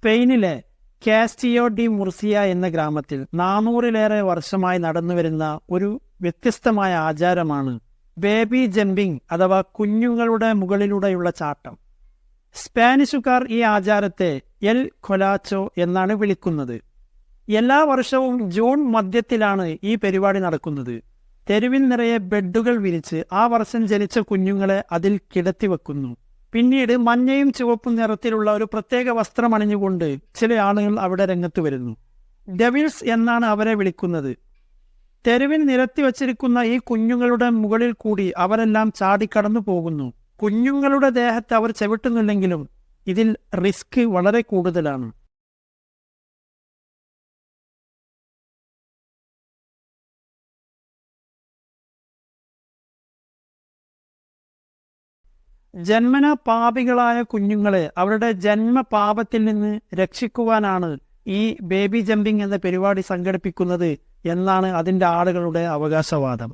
സ്പെയിനിലെ കാസ്റ്റിയോ ഡി മുർസിയ എന്ന ഗ്രാമത്തിൽ 400-ലേറെ വർഷമായി നടന്നുവരുന്ന ഒരു വ്യത്യസ്തമായ ആചാരമാണ് ബേബി ജമ്പിംഗ് അഥവാ കുഞ്ഞുങ്ങളുടെ മുകളിലൂടെയുള്ള ചാട്ടം. സ്പാനിഷുകാർ ഈ ആചാരത്തെ എൽ കൊലാച്ചോ എന്നാണ് വിളിക്കുന്നത്. എല്ലാ വർഷവും ജൂൺ മധ്യത്തിലാണ് ഈ പരിപാടി നടക്കുന്നത്. തെരുവിൽ നിറയെ ബെഡുകൾ വിരിച്ച് ആ വർഷം ജനിച്ച കുഞ്ഞുങ്ങളെ അതിൽ കിടത്തി വെക്കുന്നു. പിന്നീട് മഞ്ഞയും ചുവപ്പും നിറത്തിലുള്ള ഒരു പ്രത്യേക വസ്ത്രം അണിഞ്ഞുകൊണ്ട് ചില ആളുകൾ അവിടെ രംഗത്ത് വരുന്നു. ഡെവിൾസ് എന്നാണ് അവരെ വിളിക്കുന്നത്. തെരുവിൽ നിരത്തി വച്ചിരിക്കുന്ന ഈ കുഞ്ഞുങ്ങളുടെ മുകളിൽ കൂടി അവരെല്ലാം ചാടിക്കടന്നു പോകുന്നു. കുഞ്ഞുങ്ങളുടെ ദേഹത്ത് അവർ ചവിട്ടുന്നില്ലെങ്കിലും ഇതിൽ റിസ്ക് വളരെ കൂടുതലാണ്. ജന്മന പാപികളായ കുഞ്ഞുങ്ങളെ അവരുടെ ജന്മപാപത്തിൽ നിന്ന് രക്ഷിക്കുവാനാണ് ഈ ബേബി ജമ്പിംഗ് എന്ന പരിപാടി സംഘടിപ്പിക്കുന്നത് എന്നാണ് അതിൻ്റെ ആളുകളുടെ അവകാശവാദം.